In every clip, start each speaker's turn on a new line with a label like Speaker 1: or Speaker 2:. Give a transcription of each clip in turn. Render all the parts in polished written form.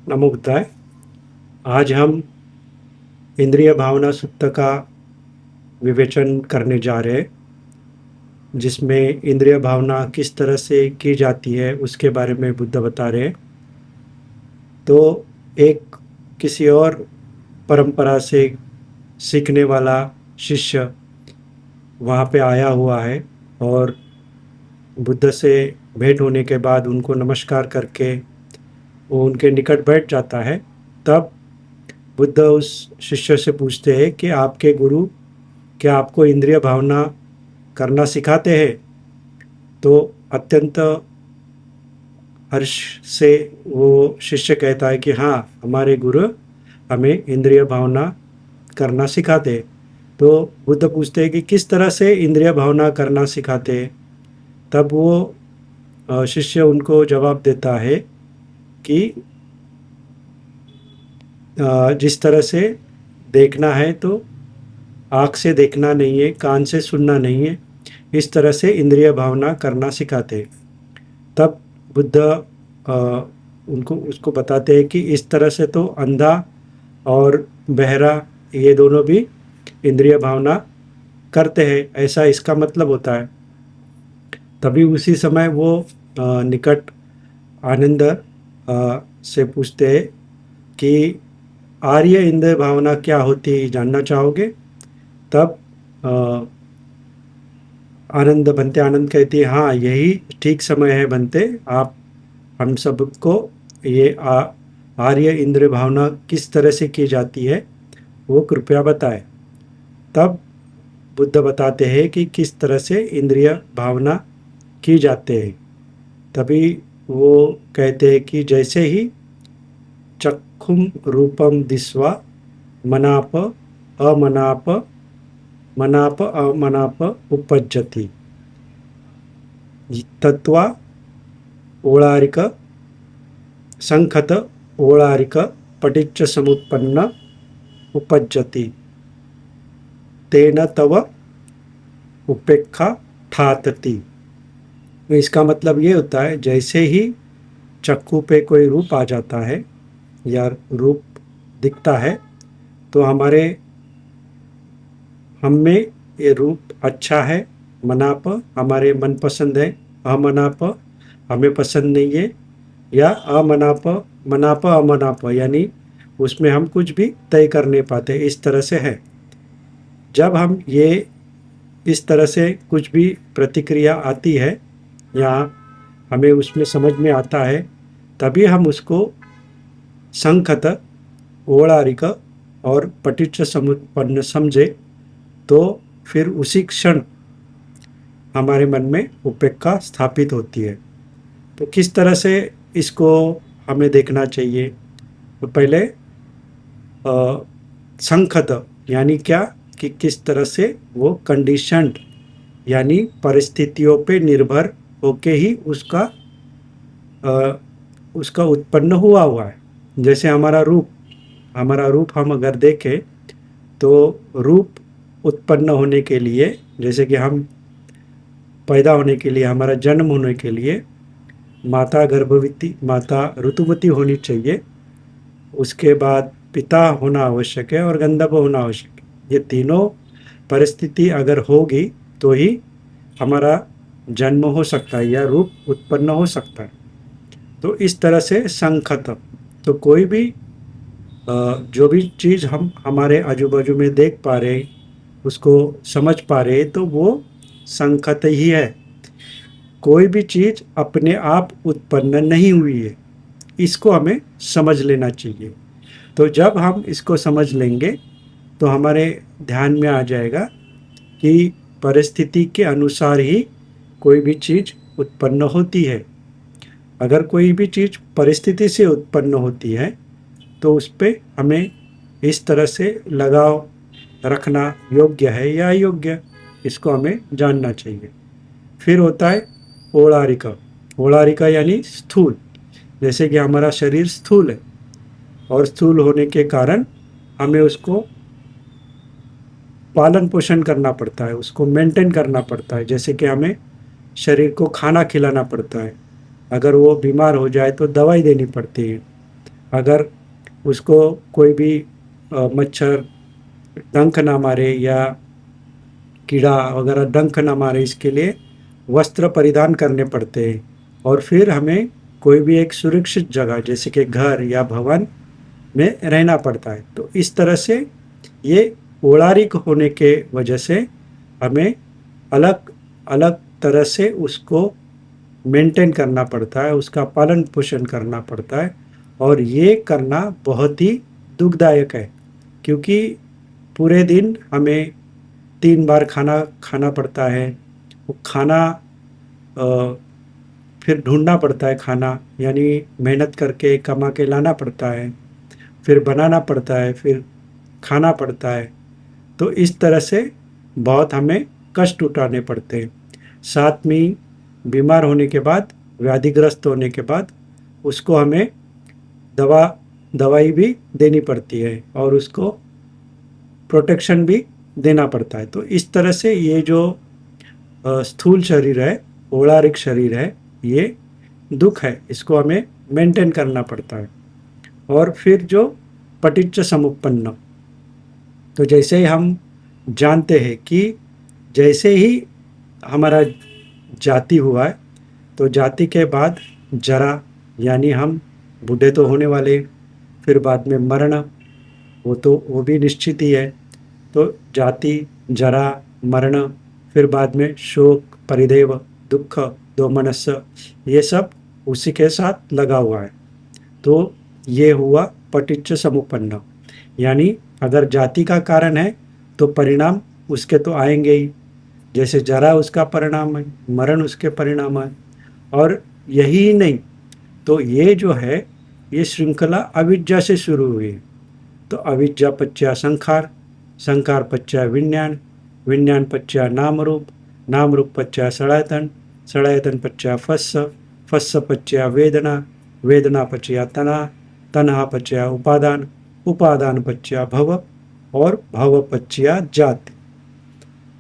Speaker 1: नमो बुद्धाय। आज हम इंद्रिय भावना सूत्र का विवेचन करने जा रहे हैं, जिसमें इंद्रिय भावना किस तरह से की जाती है उसके बारे में बुद्ध बता रहे हैं। तो एक किसी और परंपरा से सीखने वाला शिष्य वहाँ पे आया हुआ है और बुद्ध से भेंट होने के बाद उनको नमस्कार करके वो उनके निकट बैठ जाता है। तब बुद्ध उस शिष्य से पूछते हैं कि आपके गुरु क्या आपको इंद्रिय भावना करना सिखाते हैं? तो अत्यंत हर्ष से वो शिष्य कहता है कि हाँ, हमारे गुरु हमें इंद्रिय भावना करना सिखाते हैं। तो बुद्ध पूछते हैं कि किस तरह से इंद्रिय भावना करना सिखाते हैं? तब वो शिष्य उनको जवाब देता है कि जिस तरह से देखना है तो आँख से देखना नहीं है, कान से सुनना नहीं है, इस तरह से इंद्रिय भावना करना सिखाते हैं। तब बुद्ध उनको उसको बताते हैं कि इस तरह से तो अंधा और बहरा ये दोनों भी इंद्रिय भावना करते हैं, ऐसा इसका मतलब होता है। तभी उसी समय वो निकट आनंद से पूछते हैं कि आर्य इंद्रिय भावना क्या होती है, जानना चाहोगे? तब आनंद कहती है हाँ, यही ठीक समय है बनते, आप हम सबको ये आर्य इंद्रिय भावना किस तरह से की जाती है वो कृपया बताएं। तब बुद्ध बताते हैं कि किस तरह से इंद्रिय भावना की जाते हैं। तभी वो कहते हैं कि जैसे ही चक्षुम रूपम दिस्वा मनाप अमनाप मनाप अमनाप उपज्जति तत्वा ओळारिक संखत ओळारिक पटिच्च समुत्पन्न उपज्जति तेन तव उपेक्षा ठातति। तो इसका मतलब ये होता है, जैसे ही चक्कू पे कोई रूप आ जाता है या रूप दिखता है तो हम में ये रूप अच्छा है, मनाप हमारे मनपसंद है, अमनाप हमें पसंद नहीं है, या अमनाप मनाप अमनाप यानी उसमें हम कुछ भी तय कर नहीं पाते, इस तरह से है। जब हम ये इस तरह से कुछ भी प्रतिक्रिया आती है या हमें उसमें समझ में आता है, तभी हम उसको संखत ओळारिक और पटिच्च समुत्पन्न समझे, तो फिर उसी क्षण हमारे मन में उपेक्षा स्थापित होती है। तो किस तरह से इसको हमें देखना चाहिए? तो पहले संखत यानी क्या कि किस तरह से वो कंडीशन्ड यानी परिस्थितियों पे निर्भर होके ही उसका उत्पन्न हुआ है। जैसे हमारा रूप हम अगर देखें तो रूप उत्पन्न होने के लिए, जैसे कि हम पैदा होने के लिए, हमारा जन्म होने के लिए माता ऋतुवती होनी चाहिए, उसके बाद पिता होना आवश्यक है और गंधर्व होना आवश्यक है। ये तीनों परिस्थिति अगर होगी तो ही हमारा जन्म हो सकता है या रूप उत्पन्न हो सकता है। तो इस तरह से संखत, तो कोई भी जो भी चीज़ हम हमारे आजू बाजू में देख पा रहे, उसको समझ पा रहे, तो वो संखत ही है। कोई भी चीज़ अपने आप उत्पन्न नहीं हुई है, इसको हमें समझ लेना चाहिए। तो जब हम इसको समझ लेंगे तो हमारे ध्यान में आ जाएगा कि परिस्थिति के अनुसार ही कोई भी चीज़ उत्पन्न होती है। अगर कोई भी चीज़ परिस्थिति से उत्पन्न होती है तो उस पर हमें इस तरह से लगाव रखना योग्य है या अयोग्य, इसको हमें जानना चाहिए। फिर होता है ओळारिका। ओळारिका यानी स्थूल, जैसे कि हमारा शरीर स्थूल है और स्थूल होने के कारण हमें उसको पालन पोषण करना पड़ता है, उसको मेंटेन करना पड़ता है। जैसे कि हमें शरीर को खाना खिलाना पड़ता है, अगर वो बीमार हो जाए तो दवाई देनी पड़ती है। अगर उसको कोई भी मच्छर डंक ना मारे या कीड़ा वगैरह डंक ना मारे, इसके लिए वस्त्र परिधान करने पड़ते हैं। और फिर हमें कोई भी एक सुरक्षित जगह जैसे कि घर या भवन में रहना पड़ता है। तो इस तरह से ये ओलारिक होने के वजह से हमें अलग अलग तरह से उसको मेंटेन करना पड़ता है, उसका पालन पोषण करना पड़ता है। और ये करना बहुत ही दुखदायक है, क्योंकि पूरे दिन हमें 3 बार खाना खाना पड़ता है। वो खाना फिर ढूंढना पड़ता है खाना, यानी मेहनत करके कमा के लाना पड़ता है, फिर बनाना पड़ता है, फिर खाना पड़ता है। तो इस तरह से बहुत हमें कष्ट उठाने पड़ते हैं। साथ में बीमार होने के बाद, व्याधिग्रस्त होने के बाद उसको हमें दवाई भी देनी पड़ती है और उसको प्रोटेक्शन भी देना पड़ता है। तो इस तरह से ये जो स्थूल शरीर है, ओलारिक शरीर है, ये दुख है, इसको हमें मेंटेन करना पड़ता है। और फिर जो पटिच्च समुपन्न, तो जैसे ही हम जानते हैं कि जैसे ही हमारा जाति हुआ है, तो जाति के बाद जरा, यानी हम बूढ़े तो होने वाले, फिर बाद में मरण, वो भी निश्चित ही है। तो जाति, जरा, मरण, फिर बाद में शोक, परिदेव, दुख, दोमनस्य, ये सब उसी के साथ लगा हुआ है। तो ये हुआ पटिच्च समुपन्न। यानी अगर जाति का कारण है तो परिणाम उसके तो आएंगे ही, जैसे जरा उसका परिणाम है, मरण उसके परिणाम है। और यही नहीं, तो ये जो है, ये श्रृंखला अविद्या से शुरू हुई है। तो अविद्या पच्चा संखार, संखार पच्चा विज्ञान, विज्ञान पच्चा नाम रूप, नाम रूप पच्चा सड़ायतन, सड़ायतन पच्चा फस्स, फस्स पच्चा वेदना, वेदना पच्चा तना, तनहा पच्चा उपादान, उपादान पच्चा भव, और भव पच्चा जाति।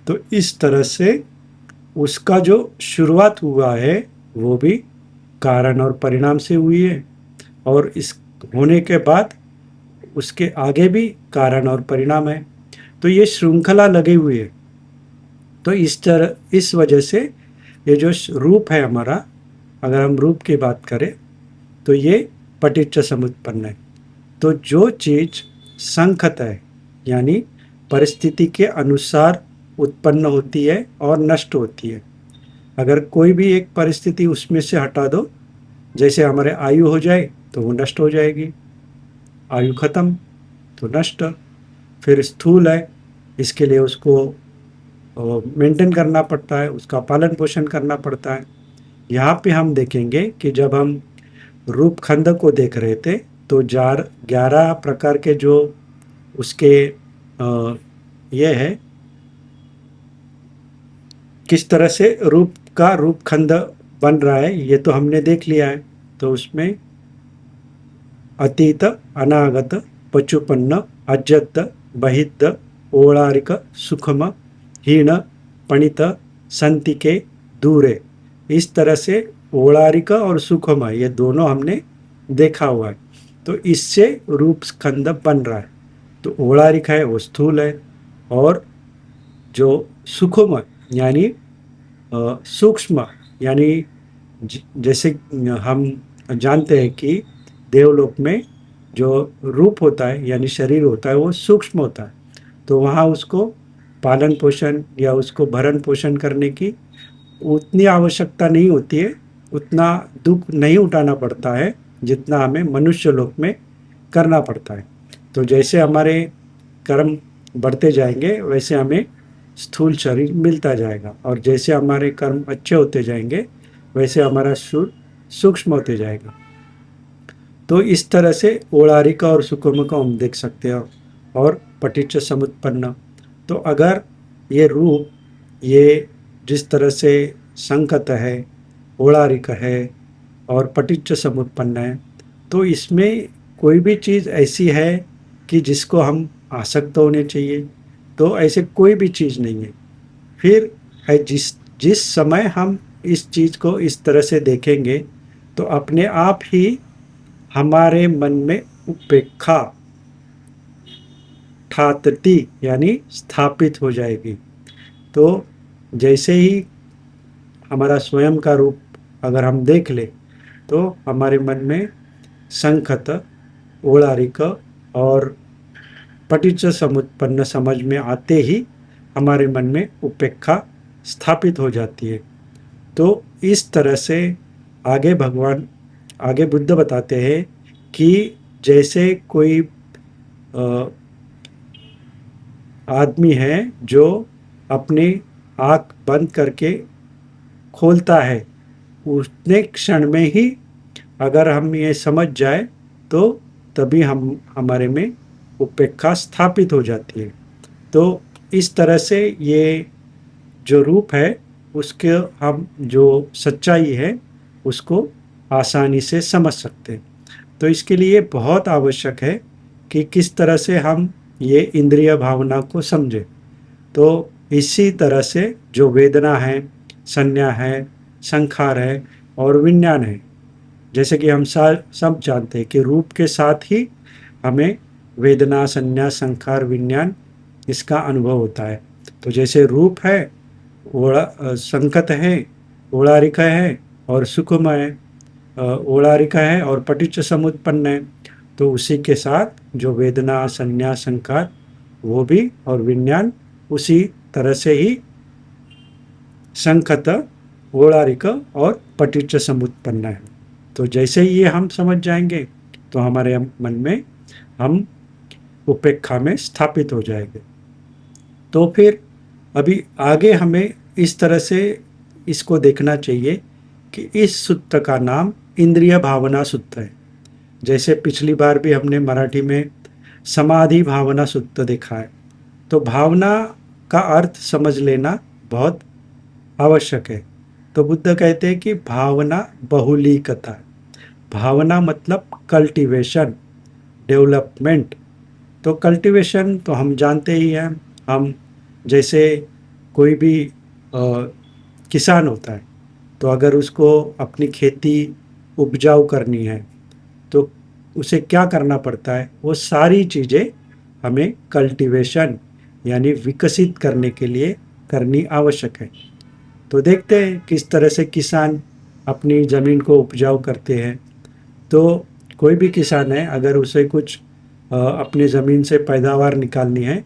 Speaker 1: तो इस तरह से उसका जो शुरुआत हुआ है वो भी कारण और परिणाम से हुई है, और इस होने के बाद उसके आगे भी कारण और परिणाम है। तो ये श्रृंखला लगी हुई है। तो इस वजह से ये जो रूप है हमारा, अगर हम रूप की बात करें तो ये पटिच्च समुत्पन्न है। तो जो चीज़ संखत है, यानी परिस्थिति के अनुसार उत्पन्न होती है और नष्ट होती है। अगर कोई भी एक परिस्थिति उसमें से हटा दो, जैसे हमारे आयु हो जाए तो वो नष्ट हो जाएगी, आयु खत्म तो नष्ट। फिर स्थूल है, इसके लिए उसको मेंटेन करना पड़ता है, उसका पालन पोषण करना पड़ता है। यहाँ पे हम देखेंगे कि जब हम रूपखंड को देख रहे थे तो 11 प्रकार के जो उसके ये है, किस तरह से रूपखंड बन रहा है ये तो हमने देख लिया है। तो उसमें अतीत, अनागत, पचुपन्न, अजत, बहित, ओलारिक, सुखम, हीन, पणित, संतिके, दूरे, इस तरह से ओलारिक और सुखम ये दोनों हमने देखा हुआ है। तो इससे रूपखंड बन रहा है। तो ओलारिक है वो स्थूल है, और जो सुखम यानी सूक्ष्म, यानी जैसे हम जानते हैं कि देवलोक में जो रूप होता है यानी शरीर होता है वो सूक्ष्म होता है। तो वहाँ उसको पालन पोषण या उसको भरण पोषण करने की उतनी आवश्यकता नहीं होती है, उतना दुख नहीं उठाना पड़ता है जितना हमें मनुष्य लोक में करना पड़ता है। तो जैसे हमारे कर्म बढ़ते जाएंगे वैसे हमें स्थूल शरीर मिलता जाएगा, और जैसे हमारे कर्म अच्छे होते जाएंगे वैसे हमारा शरीर सूक्ष्म होते जाएगा। तो इस तरह से ओलारिक और सुकुम को हम देख सकते हैं। और पटिच्च समुत्पन्न, तो अगर ये रूप, ये जिस तरह से संकत है, ओलारिक है और पटिच्च समुत्पन्न है, तो इसमें कोई भी चीज़ ऐसी है कि जिसको हम आसक्त होने चाहिए, तो ऐसे कोई भी चीज़ नहीं है। फिर जिस समय हम इस चीज़ को इस तरह से देखेंगे तो अपने आप ही हमारे मन में उपेक्षा ठातती यानी स्थापित हो जाएगी। तो जैसे ही हमारा स्वयं का रूप अगर हम देख ले तो हमारे मन में संखत, ओलारिक और पटिच्च समुत्पन्न समझ में आते ही हमारे मन में उपेक्षा स्थापित हो जाती है। तो इस तरह से आगे बुद्ध बताते हैं कि जैसे कोई आदमी है जो अपनी आँख बंद करके खोलता है, उतने क्षण में ही अगर हम ये समझ जाए तो तभी हमारे में उपेक्षा स्थापित हो जाती है। तो इस तरह से ये जो रूप है उसके हम जो सच्चाई है उसको आसानी से समझ सकते हैं। तो इसके लिए बहुत आवश्यक है कि किस तरह से हम ये इंद्रिय भावना को समझें। तो इसी तरह से जो वेदना है, संज्ञा है, संखार है और विज्ञान है, जैसे कि हम सब जानते हैं कि रूप के साथ ही हमें वेदना, संज्ञा, संखार, विज्ञान इसका अनुभव होता है। तो जैसे रूप है, संकत है, ओलारिक है और सुखमय, ओलारिक है और पटिच्च समुत्पन्न है। तो उसी के साथ जो वेदना, संज्ञा, संखार वो भी और विज्ञान उसी तरह से ही संखत, ओलारिक और पटिच्च समुत्पन्न है। तो जैसे ही ये हम समझ जाएंगे तो हमारे मन में हम उपेक्षा में स्थापित हो जाएंगे। तो फिर अभी आगे हमें इस तरह से इसको देखना चाहिए कि इस सूत्र का नाम इंद्रिय भावना सूत्र है। जैसे पिछली बार भी हमने मराठी में समाधि भावना सूत्र देखा है। तो भावना का अर्थ समझ लेना बहुत आवश्यक है। तो बुद्ध कहते हैं कि भावना बहुलीकता है। भावना मतलब कल्टीवेशन, डेवलपमेंट। तो कल्टीवेशन तो हम जानते ही हैं। हम जैसे कोई भी किसान होता है तो अगर उसको अपनी खेती उपजाऊ करनी है तो उसे क्या करना पड़ता है, वो सारी चीज़ें हमें कल्टीवेशन यानी विकसित करने के लिए करनी आवश्यक है। तो देखते हैं किस तरह से किसान अपनी ज़मीन को उपजाऊ करते हैं। तो कोई भी किसान है अगर उसे कुछ अपनी ज़मीन से पैदावार निकालनी है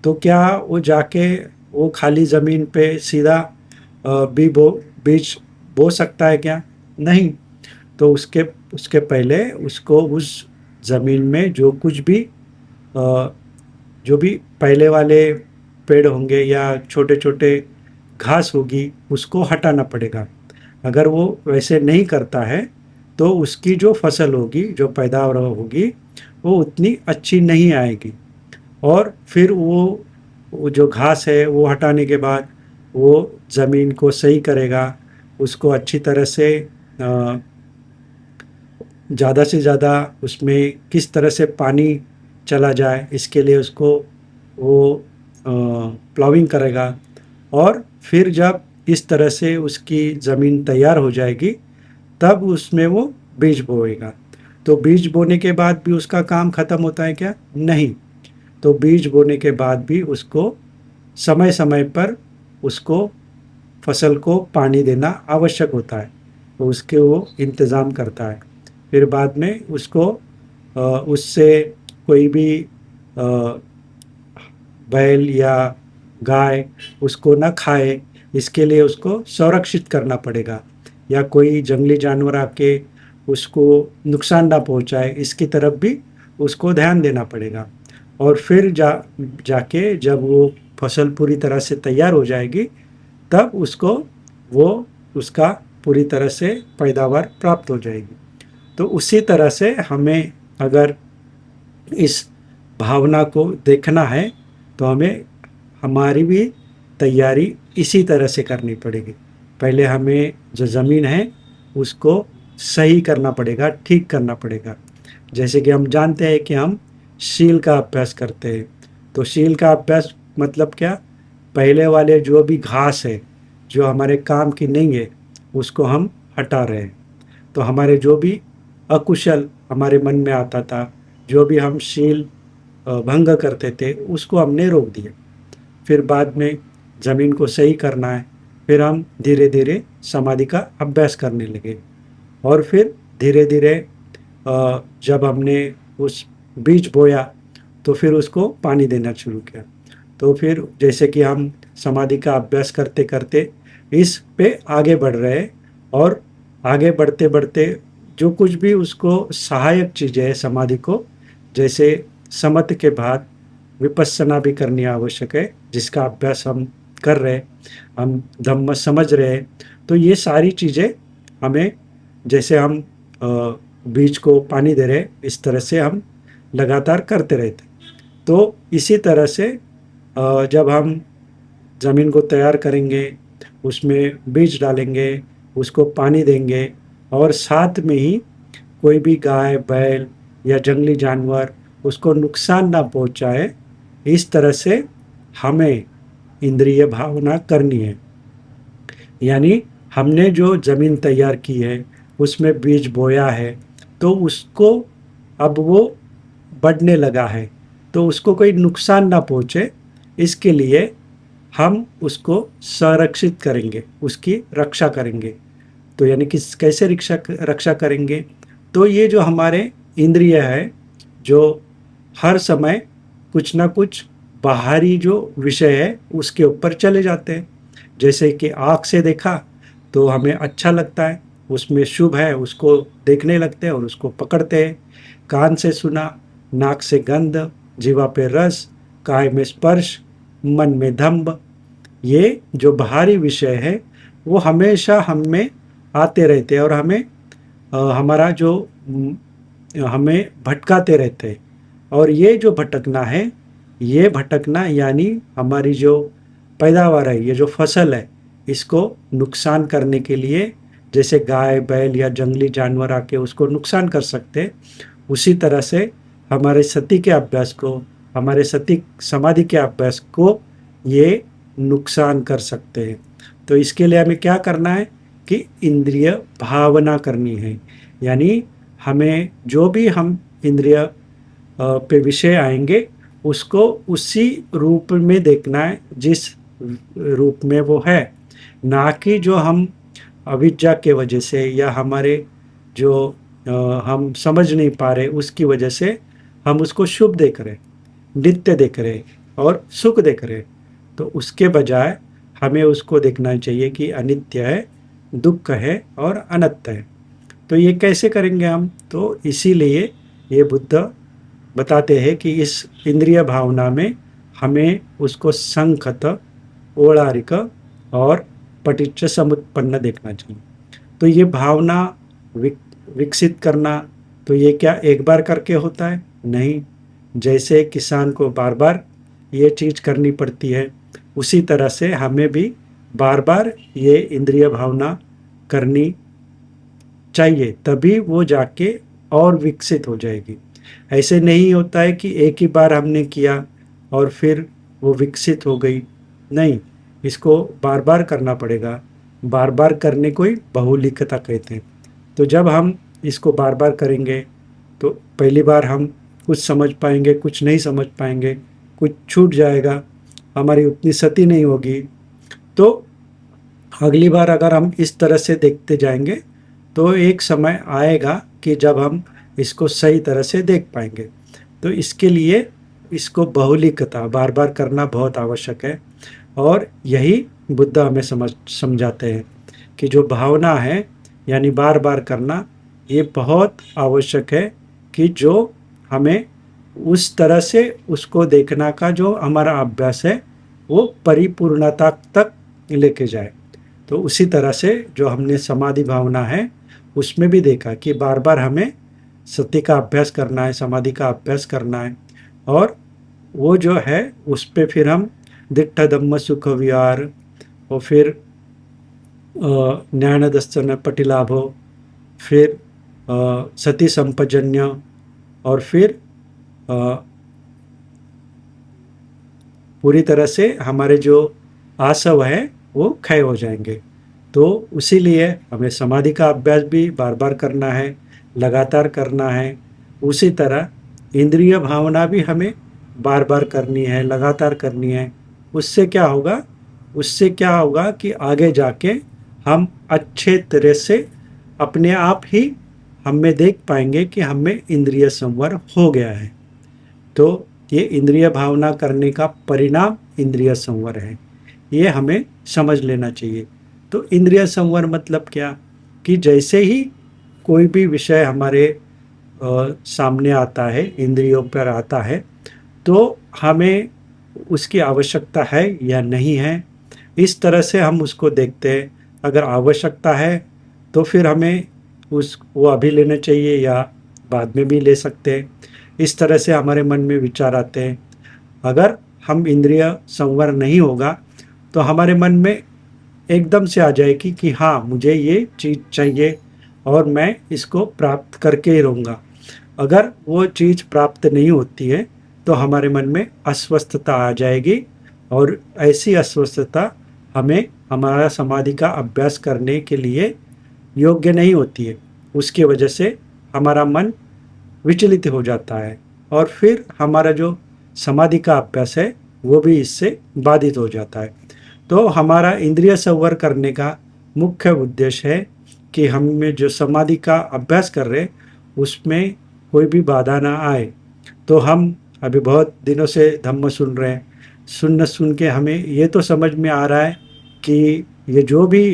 Speaker 1: तो क्या वो जाके वो खाली ज़मीन पे सीधा बीज बो सकता है क्या? नहीं। तो उसके उसके पहले उसको उस ज़मीन में जो कुछ भी जो भी पहले वाले पेड़ होंगे या छोटे छोटे घास होगी उसको हटाना पड़ेगा। अगर वो वैसे नहीं करता है तो उसकी जो फसल होगी, जो पैदावार होगी वो उतनी अच्छी नहीं आएगी। और फिर वो जो घास है वो हटाने के बाद वो ज़मीन को सही करेगा, उसको अच्छी तरह से ज़्यादा से ज़्यादा उसमें किस तरह से पानी चला जाए इसके लिए उसको वो प्लाविंग करेगा। और फिर जब इस तरह से उसकी ज़मीन तैयार हो जाएगी तब उसमें वो बीज बोएगा। तो बीज बोने के बाद भी उसका काम ख़त्म होता है क्या? नहीं। तो बीज बोने के बाद भी उसको समय समय पर उसको फसल को पानी देना आवश्यक होता है। तो उसके वो इंतज़ाम करता है। फिर बाद में उसको उससे कोई भी बैल या गाय उसको ना खाए, इसके लिए उसको संरक्षित करना पड़ेगा। या कोई जंगली जानवर आके उसको नुकसान ना पहुंचाए, इसकी तरफ भी उसको ध्यान देना पड़ेगा। और फिर जाके जब वो फसल पूरी तरह से तैयार हो जाएगी तब वो उसका पूरी तरह से पैदावार प्राप्त हो जाएगी। तो उसी तरह से हमें अगर इस भावना को देखना है तो हमें हमारी भी तैयारी इसी तरह से करनी पड़ेगी। पहले हमें जो ज़मीन है उसको सही करना पड़ेगा, ठीक करना पड़ेगा। जैसे कि हम जानते हैं कि हम शील का अभ्यास करते हैं। तो शील का अभ्यास मतलब क्या? पहले वाले जो भी घास है जो हमारे काम की नहीं है उसको हम हटा रहे हैं। तो हमारे जो भी अकुशल हमारे मन में आता था, जो भी हम शील भंग करते थे, उसको हमने रोक दिया। फिर बाद में ज़मीन को सही करना है, फिर हम धीरे धीरे समाधि का अभ्यास करने लगे। और फिर धीरे धीरे जब हमने उस बीज बोया तो फिर उसको पानी देना शुरू किया। तो फिर जैसे कि हम समाधि का अभ्यास करते करते इस पे आगे बढ़ रहे हैं, और आगे बढ़ते बढ़ते जो कुछ भी उसको सहायक चीज़ें हैं समाधि को, जैसे समत के बाद विपස්සना भी करनी आवश्यक है, जिसका अभ्यास हम कर रहे हैं, हम धम्म समझ रहे हैं। तो ये सारी चीज़ें हमें, जैसे हम बीज को पानी दे रहे हैं, इस तरह से हम लगातार करते रहते। तो इसी तरह से जब हम ज़मीन को तैयार करेंगे, उसमें बीज डालेंगे, उसको पानी देंगे, और साथ में ही कोई भी गाय बैल या जंगली जानवर उसको नुकसान ना पहुंचाए, इस तरह से हमें इंद्रिय भावना करनी है। यानी हमने जो ज़मीन तैयार की है, उसमें बीज बोया है, तो उसको अब वो बढ़ने लगा है, तो उसको कोई नुकसान ना पहुँचे, इसके लिए हम उसको संरक्षित करेंगे, उसकी रक्षा करेंगे। तो यानी कि कैसे रक्षा करेंगे? तो ये जो हमारे इंद्रिय है, जो हर समय कुछ ना कुछ बाहरी जो विषय है उसके ऊपर चले जाते हैं। जैसे कि आँख से देखा तो हमें अच्छा लगता है, उसमें शुभ है, उसको देखने लगते हैं और उसको पकड़ते हैं। कान से सुना, नाक से गंध, जीवा पे रस, काय में स्पर्श, मन में दंभ। ये जो बाहरी विषय है वो हमेशा हम में आते रहते हैं, और हमें हमारा जो हमें भटकाते रहते हैं। और ये जो भटकना है, ये भटकना यानी हमारी जो पैदावार है, ये जो फसल है, इसको नुकसान करने के लिए, जैसे गाय बैल या जंगली जानवर आके उसको नुकसान कर सकते हैं, उसी तरह से हमारे सति के अभ्यास को, हमारे सति समाधि के अभ्यास को ये नुकसान कर सकते हैं। तो इसके लिए हमें क्या करना है कि इंद्रिय भावना करनी है। यानी हमें जो भी हम इंद्रिय पे विषय आएंगे, उसको उसी रूप में देखना है जिस रूप में वो है, ना कि जो हम अविद्या के वजह से या हमारे जो हम समझ नहीं पा रहे उसकी वजह से हम उसको शुभ देख रहे, नित्य देख रहे और सुख देख रहे। तो उसके बजाय हमें उसको देखना चाहिए कि अनित्य है, दुख है और अनंत है। तो ये कैसे करेंगे हम? तो इसीलिए ये बुद्ध बताते हैं कि इस इंद्रिय भावना में हमें उसको संखत, ओलारिक और पटिच्च समुत्पन्न देखना चाहिए। तो ये भावना विकसित करना, तो ये क्या एक बार करके होता है? नहीं। जैसे किसान को बार बार ये चीज़ करनी पड़ती है, उसी तरह से हमें भी बार बार ये इंद्रिय भावना करनी चाहिए, तभी वो जाके और विकसित हो जाएगी। ऐसे नहीं होता है कि एक ही बार हमने किया और फिर वो विकसित हो गई, नहीं, इसको बार बार करना पड़ेगा। बार बार करने को ही बहुलिकता कहते हैं। तो जब हम इसको बार बार करेंगे तो पहली बार हम कुछ समझ पाएंगे, कुछ नहीं समझ पाएंगे, कुछ छूट जाएगा, हमारी उतनी सती नहीं होगी। तो अगली बार अगर हम इस तरह से देखते जाएंगे तो एक समय आएगा कि जब हम इसको सही तरह से देख पाएंगे। तो इसके लिए इसको बहुलिकता बार बार करना बहुत आवश्यक है। और यही बुद्ध हमें समझाते हैं कि जो भावना है यानी बार बार करना, ये बहुत आवश्यक है कि जो हमें उस तरह से उसको देखना का जो हमारा अभ्यास है वो परिपूर्णता तक लेके जाए। तो उसी तरह से जो हमने समाधि भावना है उसमें भी देखा कि बार बार हमें सत्य का अभ्यास करना है, समाधि का अभ्यास करना है, और वो जो है उस पर फिर हम दिट्ठ धम्म सुख विहार, और फिर ज्ञान दर्शन पटिलाभो, फिर सती संपजन्य, और फिर पूरी तरह से हमारे जो आसव है वो क्षय हो जाएंगे। तो उसी लिए हमें समाधि का अभ्यास भी बार बार करना है, लगातार करना है, उसी तरह इंद्रिय भावना भी हमें बार बार करनी है, लगातार करनी है। उससे क्या होगा, उससे क्या होगा कि आगे जाके हम अच्छे तरह से अपने आप ही हम में देख पाएंगे कि हमें इंद्रिय संवर हो गया है। तो ये इंद्रिय भावना करने का परिणाम इंद्रिय संवर है, ये हमें समझ लेना चाहिए। तो इंद्रिय संवर मतलब क्या, कि जैसे ही कोई भी विषय हमारे सामने आता है, इंद्रियों पर आता है, तो हमें उसकी आवश्यकता है या नहीं है, इस तरह से हम उसको देखते हैं। अगर आवश्यकता है तो फिर हमें वो अभी लेना चाहिए या बाद में भी ले सकते हैं। इस तरह से हमारे मन में विचार आते हैं। अगर हम इंद्रिय संवर नहीं होगा तो हमारे मन में एकदम से आ जाएगी कि हाँ, मुझे ये चीज़ चाहिए और मैं इसको प्राप्त करके ही रहूँगा। अगर वो चीज़ प्राप्त नहीं होती है तो हमारे मन में अस्वस्थता आ जाएगी, और ऐसी अस्वस्थता हमें हमारा समाधि का अभ्यास करने के लिए योग्य नहीं होती है। उसकी वजह से हमारा मन विचलित हो जाता है, और फिर हमारा जो समाधि का अभ्यास है वो भी इससे बाधित हो जाता है। तो हमारा इंद्रिय संवर करने का मुख्य उद्देश्य है कि हम में जो समाधि का अभ्यास कर रहे उसमें कोई भी बाधा ना आए। तो हम अभी बहुत दिनों से धम्म सुन रहे हैं, सुन के हमें ये तो समझ में आ रहा है कि ये जो भी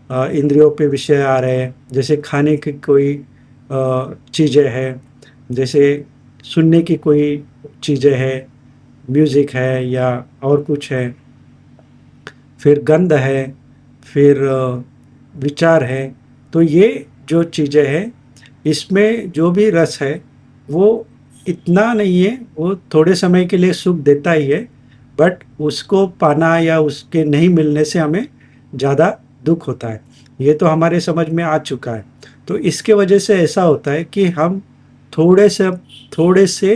Speaker 1: इंद्रियों पे विषय आ रहे हैं, जैसे खाने की कोई चीज़ें हैं, जैसे सुनने की कोई चीज़ें हैं, म्यूज़िक है या और कुछ है, फिर गंध है, फिर विचार है। तो ये जो चीज़ें हैं, इसमें जो भी रस है वो इतना नहीं है, वो थोड़े समय के लिए सुख देता ही है, बट उसको पाना या उसके नहीं मिलने से हमें ज़्यादा दुख होता है। ये तो हमारे समझ में आ चुका है। तो इसके वजह से ऐसा होता है कि हम थोड़े से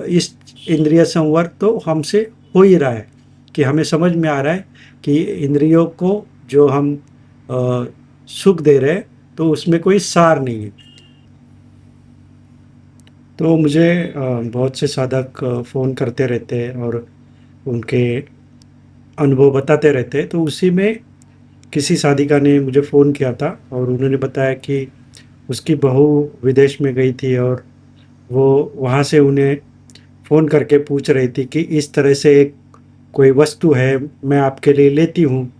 Speaker 1: इस इंद्रिय संवर तो हमसे हो ही रहा है, कि हमें समझ में आ रहा है कि इंद्रियों को जो हम सुख दे रहे हैं तो उसमें कोई सार नहीं है। तो मुझे बहुत से साधक फ़ोन करते रहते हैं और उनके अनुभव बताते रहते हैं। तो उसी में किसी साधिका ने मुझे फ़ोन किया था और उन्होंने बताया कि उसकी बहू विदेश में गई थी और वो वहाँ से उन्हें फ़ोन करके पूछ रही थी कि इस तरह से एक कोई वस्तु है, मैं आपके लिए लेती हूँ।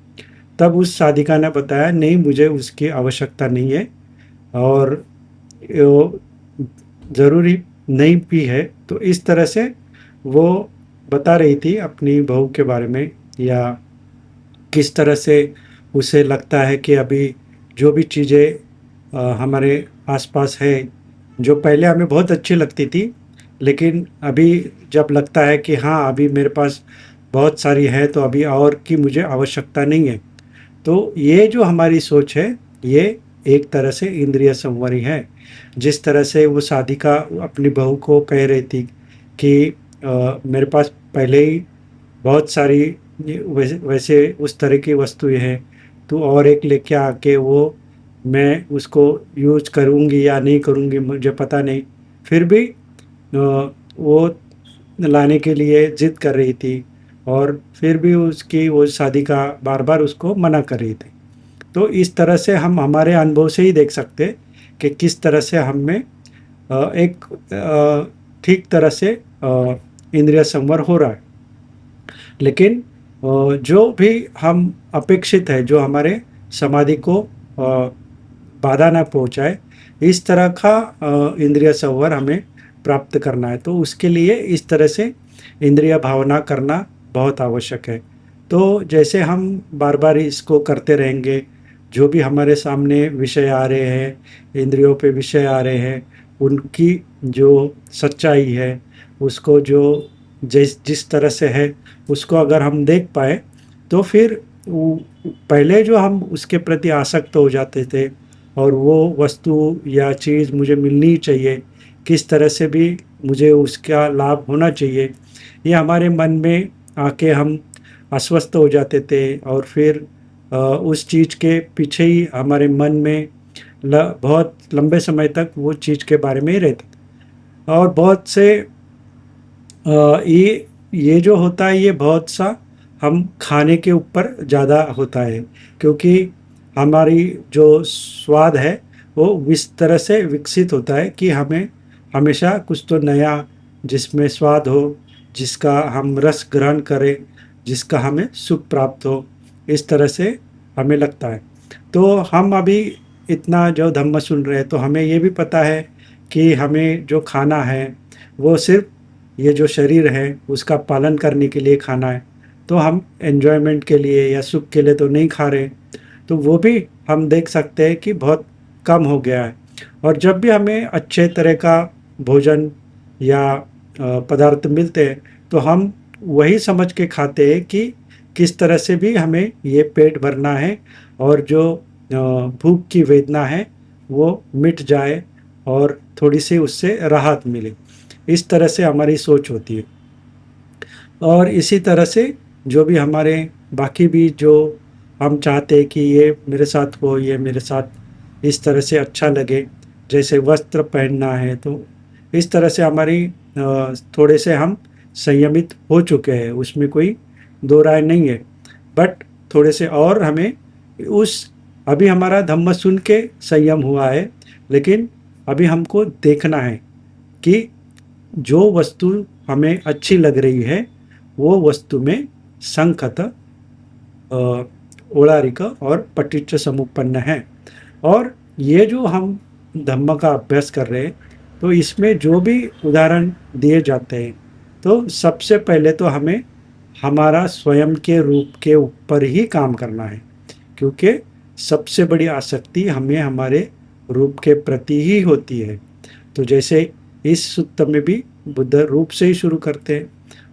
Speaker 1: तब उस साधिका ने बताया, नहीं, मुझे उसकी आवश्यकता नहीं है और वो ज़रूरी नहीं भी है। तो इस तरह से वो बता रही थी अपनी बहू के बारे में, या किस तरह से उसे लगता है कि अभी जो भी चीज़ें हमारे आसपास है, जो पहले हमें बहुत अच्छी लगती थी, लेकिन अभी जब लगता है कि हाँ, अभी मेरे पास बहुत सारी है तो अभी और की मुझे आवश्यकता नहीं है। तो ये जो हमारी सोच है, ये एक तरह से इंद्रिय संवरी है। जिस तरह से वो साधिका अपनी बहू को कह रही थी कि मेरे पास पहले ही बहुत सारी वैसे वैसे उस तरह की वस्तुएं हैं, तो और एक लेके आके वो मैं उसको यूज करूँगी या नहीं करूँगी मुझे पता नहीं, फिर भी वो लाने के लिए ज़िद कर रही थी, और फिर भी उसकी वो साधिका बार बार उसको मना कर रही थी। तो इस तरह से हम हमारे अनुभव से ही देख सकते हैं कि किस तरह से हम में एक ठीक तरह से इंद्रिय संवर हो रहा है। लेकिन जो भी हम अपेक्षित है, जो हमारे समाधि को बाधा ना पहुंचाए, इस तरह का इंद्रिय संवर हमें प्राप्त करना है। तो उसके लिए इस तरह से इंद्रिय भावना करना बहुत आवश्यक है। तो जैसे हम बार बार इसको करते रहेंगे, जो भी हमारे सामने विषय आ रहे हैं, इंद्रियों पे विषय आ रहे हैं, उनकी जो सच्चाई है, उसको जो जिस जिस तरह से है, उसको अगर हम देख पाए, तो फिर पहले जो हम उसके प्रति आसक्त हो जाते थे और वो वस्तु या चीज़ मुझे मिलनी ही चाहिए, किस तरह से भी मुझे उसका लाभ होना चाहिए, ये हमारे मन में आके हम अस्वस्थ हो जाते थे, और फिर उस चीज़ के पीछे ही हमारे मन में बहुत लंबे समय तक वो चीज़ के बारे में ही रहता था। और बहुत से ये जो होता है ये बहुत सा हम खाने के ऊपर ज़्यादा होता है, क्योंकि हमारी जो स्वाद है वो इस तरह से विकसित होता है कि हमें हमेशा कुछ तो नया जिसमें स्वाद हो, जिसका हम रस ग्रहण करें, जिसका हमें सुख प्राप्त हो, इस तरह से हमें लगता है। तो हम अभी इतना जो धम्म सुन रहे हैं तो हमें ये भी पता है कि हमें जो खाना है वो सिर्फ ये जो शरीर है उसका पालन करने के लिए खाना है, तो हम एन्जॉयमेंट के लिए या सुख के लिए तो नहीं खा रहे। तो वो भी हम देख सकते हैं कि बहुत कम हो गया है। और जब भी हमें अच्छे तरह का भोजन या पदार्थ मिलते हैं तो हम वही समझ के खाते हैं कि किस तरह से भी हमें ये पेट भरना है और जो भूख की वेदना है वो मिट जाए और थोड़ी सी उससे राहत मिले। इस तरह से हमारी सोच होती है। और इसी तरह से जो भी हमारे बाकी भी जो हम चाहते हैं कि ये मेरे साथ हो, ये मेरे साथ इस तरह से अच्छा लगे, जैसे वस्त्र पहनना है, तो इस तरह से हमारी थोड़े से हम संयमित हो चुके हैं, उसमें कोई दो राय नहीं है। बट थोड़े से और हमें उस अभी हमारा धम्म सुन के संयम हुआ है, लेकिन अभी हमको देखना है कि जो वस्तु हमें अच्छी लग रही है वो वस्तु में संखत, ओलारिक और पटिच्च समुपन्न है। और ये जो हम धम्म का अभ्यास कर रहे हैं तो इसमें जो भी उदाहरण दिए जाते हैं तो सबसे पहले तो हमें हमारा स्वयं के रूप के ऊपर ही काम करना है, क्योंकि सबसे बड़ी आसक्ति हमें हमारे रूप के प्रति ही होती है। तो जैसे इस सूक्त में भी बुद्ध रूप से ही शुरू करते हैं,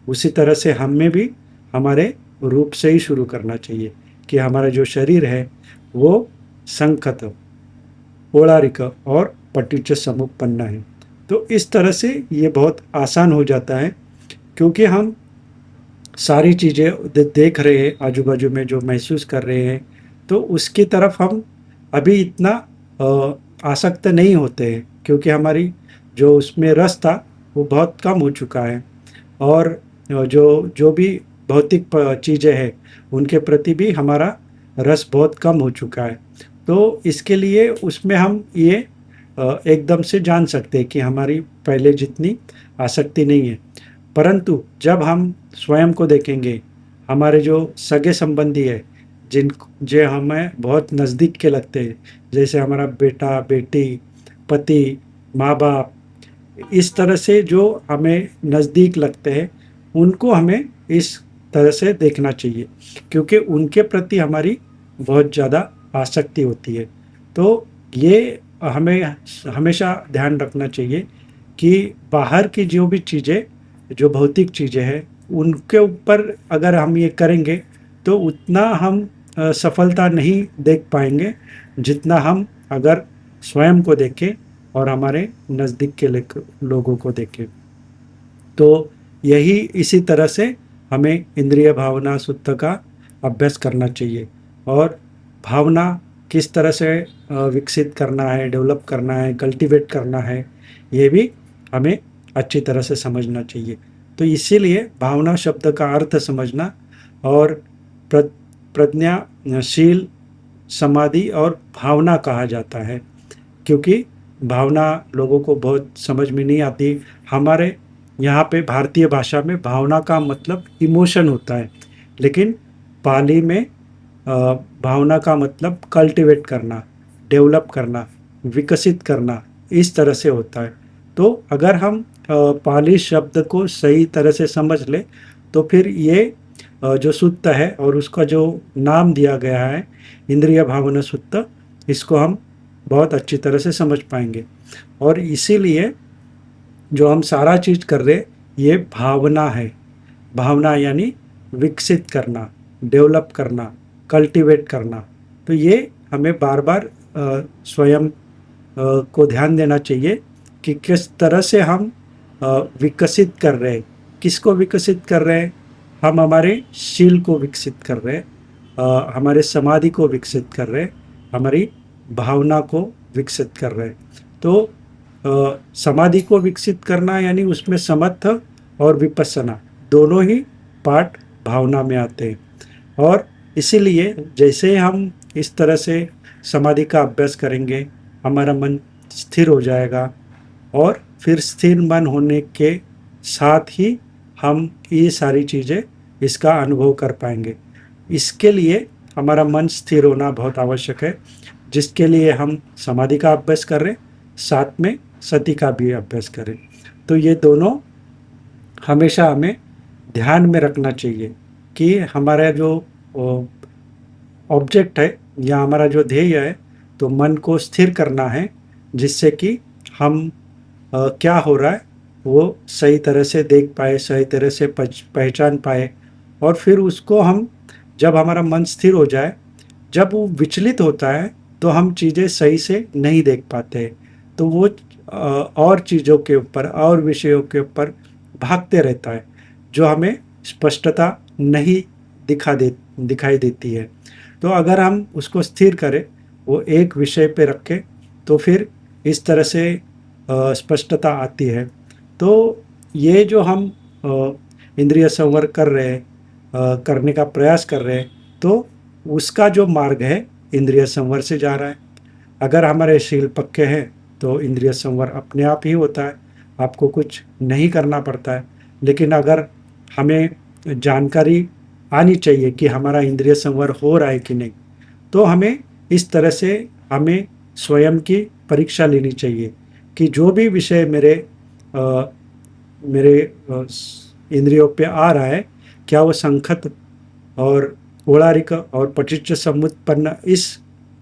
Speaker 1: उसी तरह से हमें भी हमारे रूप से ही शुरू करना चाहिए कि हमारा जो शरीर है वो संखत, ओलारिक और पटिच्च समुपन्न है। तो इस तरह से ये बहुत आसान हो जाता है, क्योंकि हम सारी चीज़ें देख रहे हैं आजू बाजू में जो महसूस कर रहे हैं, तो उसकी तरफ हम अभी इतना आसक्त नहीं होते हैं, क्योंकि हमारी जो उसमें रस था वो बहुत कम हो चुका है। और जो जो भी भौतिक चीज़ें हैं उनके प्रति भी हमारा रस बहुत कम हो चुका है। तो इसके लिए उसमें हम ये एकदम से जान सकते हैं कि हमारी पहले जितनी आसक्ति नहीं है। परंतु जब हम स्वयं को देखेंगे, हमारे जो सगे संबंधी है जो हमें बहुत नज़दीक के लगते हैं, जैसे हमारा बेटा बेटी, पति, माँ बाप, इस तरह से जो हमें नज़दीक लगते हैं उनको हमें इस तरह से देखना चाहिए, क्योंकि उनके प्रति हमारी बहुत ज़्यादा आसक्ति होती है। तो ये हमें हमेशा ध्यान रखना चाहिए कि बाहर की जो भी चीज़ें, जो भौतिक चीज़ें हैं, उनके ऊपर अगर हम ये करेंगे तो उतना हम सफलता नहीं देख पाएंगे जितना हम अगर स्वयं को देखें और हमारे नज़दीक के लोगों को देखें। तो यही इसी तरह से हमें इंद्रिय भावना सुत्त का अभ्यास करना चाहिए। और भावना किस तरह से विकसित करना है, डेवलप करना है, कल्टीवेट करना है, ये भी हमें अच्छी तरह से समझना चाहिए। तो इसीलिए भावना शब्द का अर्थ समझना और प्रज्ञाशील, समाधि और भावना कहा जाता है, क्योंकि भावना लोगों को बहुत समझ में नहीं आती। हमारे यहाँ पे भारतीय भाषा में भावना का मतलब इमोशन होता है, लेकिन पाली में भावना का मतलब कल्टीवेट करना, डेवलप करना, विकसित करना, इस तरह से होता है। तो अगर हम पाली शब्द को सही तरह से समझ ले तो फिर ये जो सुत्त है और उसका जो नाम दिया गया है इंद्रिय भावना सुत्त, इसको हम बहुत अच्छी तरह से समझ पाएंगे। और इसीलिए जो हम सारा चीज़ कर रहे ये भावना है। भावना यानी विकसित करना, डेवलप करना, कल्टीवेट करना। तो ये हमें बार बार स्वयं को ध्यान देना चाहिए कि किस तरह से हम विकसित कर रहे हैं। किसको विकसित कर रहे हैं? हम हमारे शील को विकसित कर रहे हैं, हमारे समाधि को विकसित कर रहे हैं, हमारी भावना को विकसित कर रहे हैं। तो समाधि को विकसित करना यानी उसमें समर्थ और विपස්සना दोनों ही पार्ट भावना में आते हैं। और इसीलिए जैसे हम इस तरह से समाधि का अभ्यास करेंगे, हमारा मन स्थिर हो जाएगा और फिर स्थिर मन होने के साथ ही हम ये सारी चीज़ें इसका अनुभव कर पाएंगे। इसके लिए हमारा मन स्थिर होना बहुत आवश्यक है, जिसके लिए हम समाधि का अभ्यास कर रहे हैं, साथ में सति का भी अभ्यास करें। तो ये दोनों हमेशा हमें ध्यान में रखना चाहिए कि हमारा जो ऑब्जेक्ट है या हमारा जो ध्येय है, तो मन को स्थिर करना है, जिससे कि हम क्या हो रहा है वो सही तरह से देख पाए, सही तरह से पहचान पाए। और फिर उसको हम, जब हमारा मन स्थिर हो जाए, जब वो विचलित होता है तो हम चीज़ें सही से नहीं देख पाते, तो वो और चीज़ों के ऊपर और विषयों के ऊपर भागते रहता है, जो हमें स्पष्टता नहीं दिखाई देती है। तो अगर हम उसको स्थिर करें, वो एक विषय पे रखें, तो फिर इस तरह से स्पष्टता आती है। तो ये जो हम इंद्रिय संवर कर रहे हैं, करने का प्रयास कर रहे हैं, तो उसका जो मार्ग है इंद्रिय संवर से जा रहा है। अगर हमारे शील पक्के हैं तो इंद्रिय संवर अपने आप ही होता है, आपको कुछ नहीं करना पड़ता है। लेकिन अगर हमें जानकारी आनी चाहिए कि हमारा इंद्रिय संवर हो रहा है कि नहीं, तो हमें इस तरह से हमें स्वयं की परीक्षा लेनी चाहिए कि जो भी विषय मेरे इंद्रियों पे आ रहा है, क्या वो संखत और ओलारिक और पटिच्च समुत्पन्न इस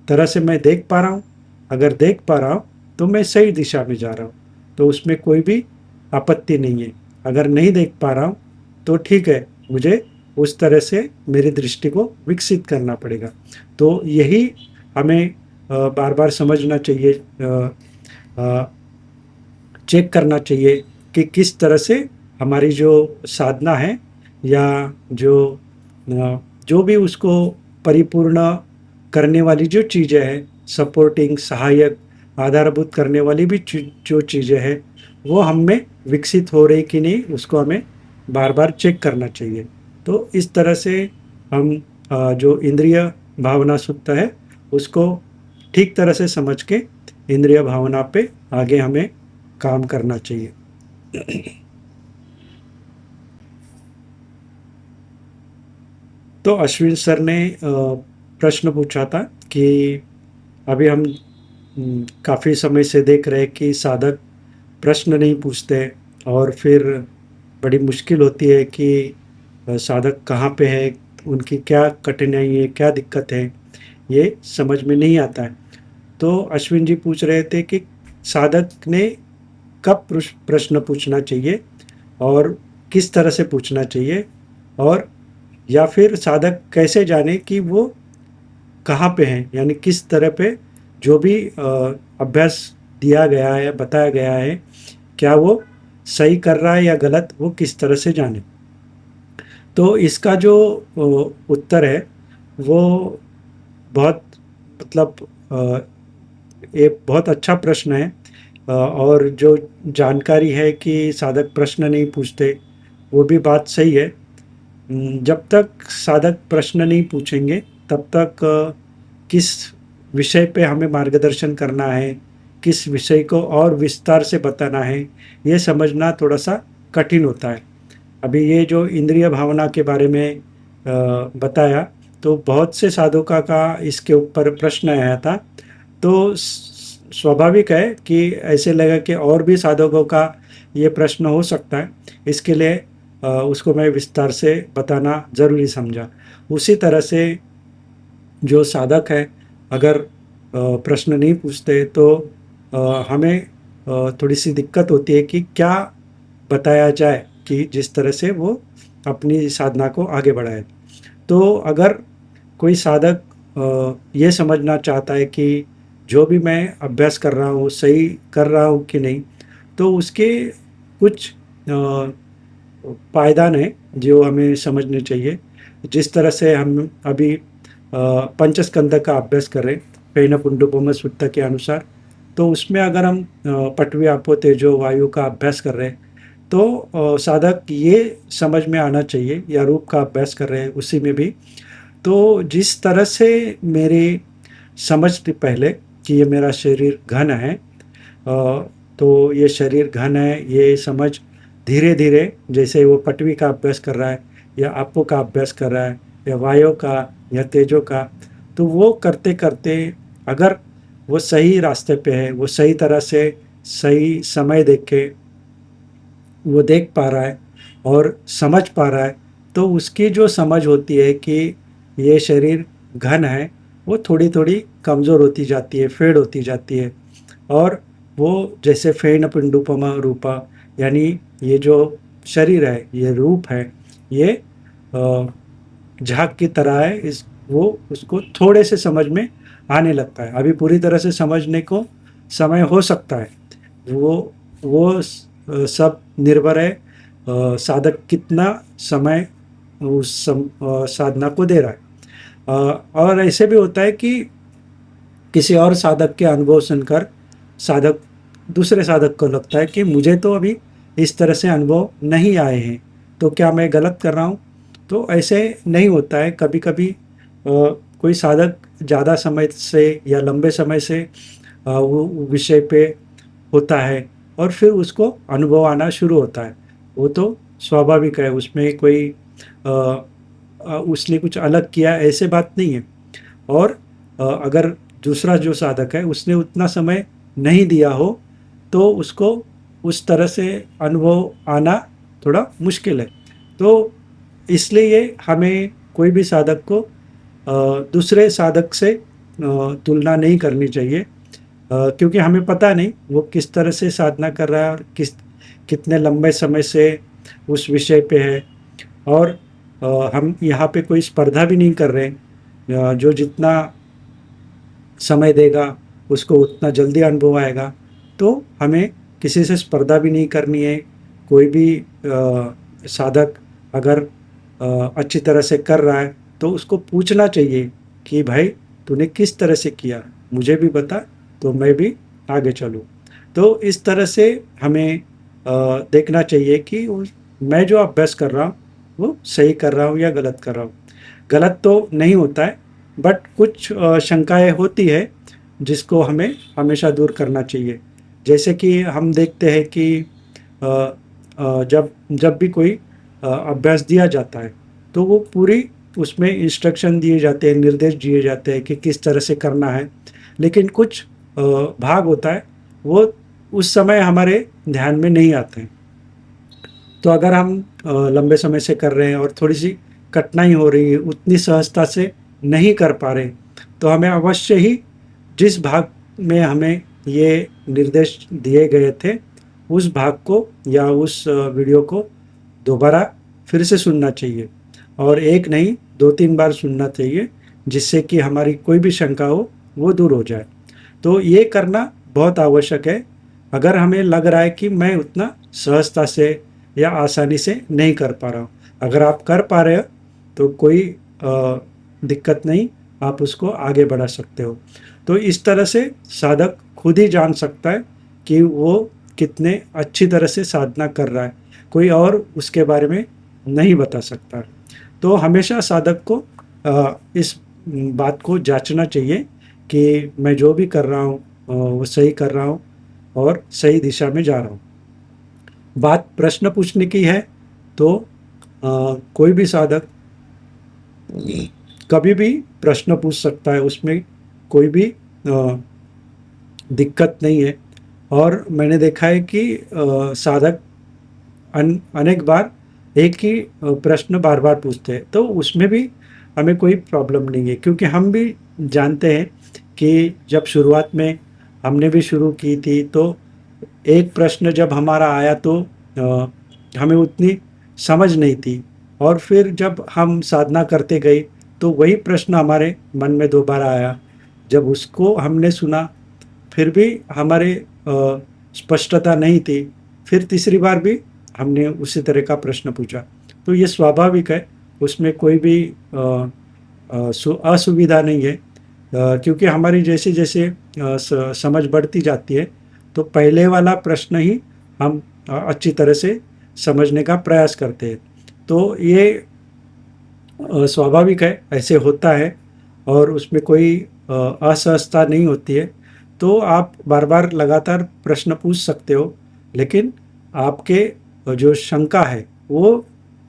Speaker 1: तरह से मैं देख पा रहा हूँ। अगर देख पा रहा हूँ तो मैं सही दिशा में जा रहा हूँ, तो उसमें कोई भी आपत्ति नहीं है। अगर नहीं देख पा रहा हूँ तो ठीक है, मुझे उस तरह से मेरी दृष्टि को विकसित करना पड़ेगा। तो यही हमें बार बार समझना चाहिए, चेक करना चाहिए कि किस तरह से हमारी जो साधना है या जो भी उसको परिपूर्ण करने वाली जो चीज़ें हैं, सपोर्टिंग, सहायक, आधारभूत करने वाली भी जो चीज़ें हैं, वो हम में विकसित हो रही कि नहीं, उसको हमें बार बार चेक करना चाहिए। तो इस तरह से हम जो इंद्रिय भावना सूत्र है उसको ठीक तरह से समझ के इंद्रिय भावना पे आगे हमें काम करना चाहिए। तो अश्विन सर ने प्रश्न पूछा था कि अभी हम काफ़ी समय से देख रहे हैं कि साधक प्रश्न नहीं पूछते और फिर बड़ी मुश्किल होती है कि साधक कहाँ पे है, उनकी क्या कठिनाई है, क्या दिक्कत है, ये समझ में नहीं आता है। तो अश्विन जी पूछ रहे थे कि साधक ने कब प्रश्न पूछना चाहिए और किस तरह से पूछना चाहिए, और या फिर साधक कैसे जाने कि वो कहाँ पे हैं, यानी किस तरह पे जो भी अभ्यास दिया गया है, बताया गया है, क्या वो सही कर रहा है या गलत, वो किस तरह से जाने। तो इसका जो उत्तर है वो बहुत, मतलब एक बहुत अच्छा प्रश्न है। और जो जानकारी है कि साधक प्रश्न नहीं पूछते, वो भी बात सही है। जब तक साधक प्रश्न नहीं पूछेंगे तब तक किस विषय पे हमें मार्गदर्शन करना है, किस विषय को और विस्तार से बताना है, ये समझना थोड़ा सा कठिन होता है। अभी ये जो इंद्रिय भावना के बारे में बताया, तो बहुत से साधकों का इसके ऊपर प्रश्न आया था। तो स्वाभाविक है कि ऐसे लगा कि और भी साधकों का ये प्रश्न हो सकता है, इसके लिए उसको मैं विस्तार से बताना ज़रूरी समझा। उसी तरह से जो साधक है, अगर प्रश्न नहीं पूछते तो हमें थोड़ी सी दिक्कत होती है कि क्या बताया जाए कि जिस तरह से वो अपनी साधना को आगे बढ़ाए। तो अगर कोई साधक ये समझना चाहता है कि जो भी मैं अभ्यास कर रहा हूँ सही कर रहा हूँ कि नहीं, तो उसके कुछ पायदान है जो हमें समझने चाहिए। जिस तरह से हम अभी पंचस्कंद का अभ्यास कर रहे हैं, पैन पुंडुपम सूत्र के अनुसार, तो उसमें अगर हम पटवी आपो तेजो वायु का अभ्यास कर रहे हैं, तो साधक ये समझ में आना चाहिए, या रूप का अभ्यास कर रहे हैं उसी में भी, तो जिस तरह से मेरी समझ थी पहले कि ये मेरा शरीर घन है, तो ये शरीर घन है, ये समझ धीरे धीरे, जैसे वो पटवी का अभ्यास कर रहा है या आपो का अभ्यास कर रहा है या वायु का या तेजो का, तो वो करते करते अगर वो सही रास्ते पे है, वो सही तरह से सही समय देख के वो देख पा रहा है और समझ पा रहा है, तो उसकी जो समझ होती है कि ये शरीर घन है, वो थोड़ी थोड़ी कमज़ोर होती जाती है, फेड होती जाती है। और वो जैसे फेन पिंडुपमा रूपा, यानी ये जो शरीर है, ये रूप है, ये झाग की तरह है, इस वो उसको थोड़े से समझ में आने लगता है। अभी पूरी तरह से समझने को समय हो सकता है, वो सब निर्भर है साधक कितना समय साधना को दे रहा है। और ऐसे भी होता है कि किसी और साधक के अनुभव सुनकर साधक दूसरे साधक को लगता है कि मुझे तो अभी इस तरह से अनुभव नहीं आए हैं, तो क्या मैं गलत कर रहा हूँ? तो ऐसे नहीं होता है। कभी कभी कोई साधक ज़्यादा समय से या लंबे समय से वो विषय पे होता है और फिर उसको अनुभव आना शुरू होता है, वो तो स्वाभाविक है, उसमें कोई उसने कुछ अलग किया ऐसे बात नहीं है। और अगर दूसरा जो साधक है उसने उतना समय नहीं दिया हो, तो उसको उस तरह से अनुभव आना थोड़ा मुश्किल है। तो इसलिए हमें कोई भी साधक को दूसरे साधक से तुलना नहीं करनी चाहिए, क्योंकि हमें पता नहीं वो किस तरह से साधना कर रहा है और कितने लंबे समय से उस विषय पे है। और हम यहाँ पे कोई स्पर्धा भी नहीं कर रहे। जो जितना समय देगा उसको उतना जल्दी अनुभव आएगा, तो हमें किसी से स्पर्धा भी नहीं करनी है। कोई भी साधक अगर अच्छी तरह से कर रहा है तो उसको पूछना चाहिए कि भाई तूने किस तरह से किया, मुझे भी बता तो मैं भी आगे चलूँ। तो इस तरह से हमें देखना चाहिए कि मैं जो अभ्यास कर रहा हूँ वो सही कर रहा हूँ या गलत कर रहा हूँ। गलत तो नहीं होता है, बट कुछ शंकाएं होती है जिसको हमें हमेशा दूर करना चाहिए। जैसे कि हम देखते हैं कि जब जब भी कोई अभ्यास दिया जाता है तो वो पूरी उसमें इंस्ट्रक्शन दिए जाते हैं, निर्देश दिए जाते हैं कि किस तरह से करना है, लेकिन कुछ भाग होता है वो उस समय हमारे ध्यान में नहीं आते हैं। तो अगर हम लंबे समय से कर रहे हैं और थोड़ी सी कठिनाई हो रही है, उतनी सहजता से नहीं कर पा रहे, तो हमें अवश्य ही जिस भाग में हमें ये निर्देश दिए गए थे उस भाग को या उस वीडियो को दोबारा फिर से सुनना चाहिए, और एक नहीं 2-3 बार सुनना चाहिए, जिससे कि हमारी कोई भी शंका हो वो दूर हो जाए। तो ये करना बहुत आवश्यक है अगर हमें लग रहा है कि मैं उतना सहजता से या आसानी से नहीं कर पा रहा हूँ। अगर आप कर पा रहे हो तो कोई दिक्कत नहीं, आप उसको आगे बढ़ा सकते हो। तो इस तरह से साधक खुद ही जान सकता है कि वो कितने अच्छी तरह से साधना कर रहा है, कोई और उसके बारे में नहीं बता सकता। तो हमेशा साधक को इस बात को जांचना चाहिए कि मैं जो भी कर रहा हूँ वो सही कर रहा हूँ और सही दिशा में जा रहा हूँ। बात प्रश्न पूछने की है तो कोई भी साधक कभी भी प्रश्न पूछ सकता है, उसमें कोई भी दिक्कत नहीं है। और मैंने देखा है कि साधक अनेक बार एक ही प्रश्न बार बार पूछते हैं, तो उसमें भी हमें कोई प्रॉब्लम नहीं है, क्योंकि हम भी जानते हैं कि जब शुरुआत में हमने भी शुरू की थी तो एक प्रश्न जब हमारा आया तो हमें उतनी समझ नहीं थी, और फिर जब हम साधना करते गए तो वही प्रश्न हमारे मन में दोबारा आया। जब उसको हमने सुना फिर भी हमारे स्पष्टता नहीं थी, फिर तीसरी बार भी हमने उसी तरह का प्रश्न पूछा। तो ये स्वाभाविक है, उसमें कोई भी असुविधा नहीं है। क्योंकि हमारी जैसे जैसे समझ बढ़ती जाती है, तो पहले वाला प्रश्न ही हम अच्छी तरह से समझने का प्रयास करते हैं। तो ये स्वाभाविक है, ऐसे होता है और उसमें कोई असहजता नहीं होती है। तो आप बार-बार लगातार प्रश्न पूछ सकते हो, लेकिन आपके जो शंका है, वो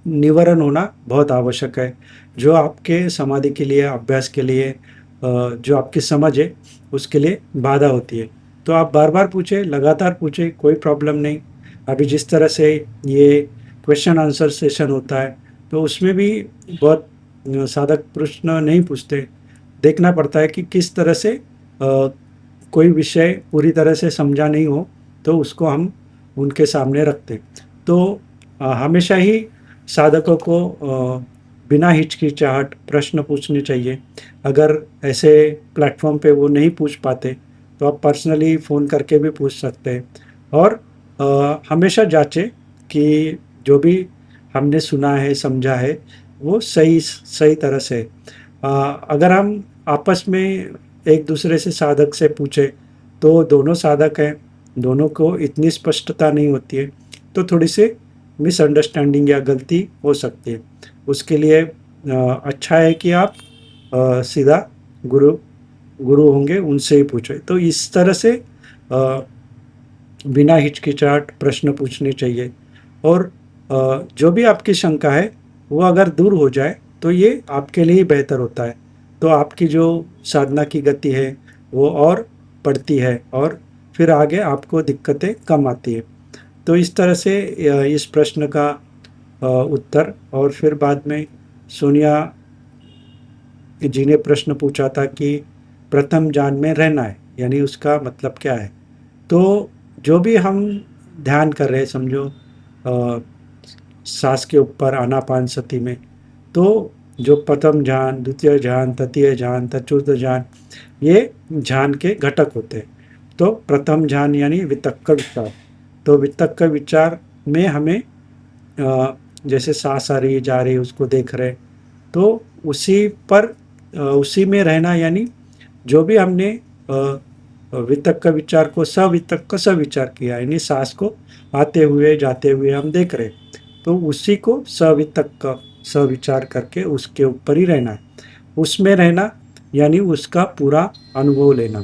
Speaker 1: निवारण होना बहुत आवश्यक है। जो आपके समाधि के लिए, अभ्यास के लिए जो आपकी समझ है, उसके लिए बाधा होती है। तो आप बार-बार पूछें, लगातार पूछें, कोई प्रॉब्लम नहीं। अभी जिस तरह से ये क्वेश्चन आंसर सेशन होता है, तो उसमें भी बहुत साधक प्रश्न नहीं पूछते। देखना पड़ता है कि किस तरह से कोई विषय पूरी तरह से समझा नहीं हो, तो उसको हम उनके सामने रखते। तो हमेशा ही साधकों को बिना हिचकिचाहट प्रश्न पूछने चाहिए। अगर ऐसे प्लेटफॉर्म पे वो नहीं पूछ पाते, तो आप पर्सनली फ़ोन करके भी पूछ सकते हैं। और हमेशा जांचें कि जो भी हमने सुना है, समझा है, वो सही सही तरह से है। अगर हम आपस में एक दूसरे से साधक से पूछे, तो दोनों साधक हैं, दोनों को इतनी स्पष्टता नहीं होती है, तो थोड़ी सी मिसअंडरस्टैंडिंग या गलती हो सकती है। उसके लिए अच्छा है कि आप सीधा गुरु गुरु होंगे उनसे ही पूछे। तो इस तरह से बिना हिचकिचाहट प्रश्न पूछने चाहिए। और जो भी आपकी शंका है, वो अगर दूर हो जाए, तो ये आपके लिए ही बेहतर होता है। तो आपकी जो साधना की गति है, वो और बढ़ती है और फिर आगे आपको दिक्कतें कम आती है। तो इस तरह से इस प्रश्न का उत्तर। और फिर बाद में सोनिया जी ने प्रश्न पूछा था कि प्रथम ज्ञान में रहना है, यानी उसका मतलब क्या है? तो जो भी हम ध्यान कर रहे हैं, समझो सांस के ऊपर आनापानसति में, तो जो प्रथम ध्यान, द्वितीय ध्यान, तृतीय ध्यान, चतुर्थ ध्यान, ये ध्यान के घटक होते हैं। तो प्रथम ध्यान यानी वितक्क विचार। तो वितक्क विचार में हमें जैसे सांस आ रही है, जा रही है, उसको देख रहे, तो उसी पर उसी में रहना, यानी जो भी हमने वितक्क विचार को सवितक्क सविचार किया, यानी सांस को आते हुए जाते हुए हम देख रहे, तो उसी को सवितक्क सविचार करके उसके ऊपर ही रहना है, उसमें रहना, यानी उसका पूरा अनुभव लेना।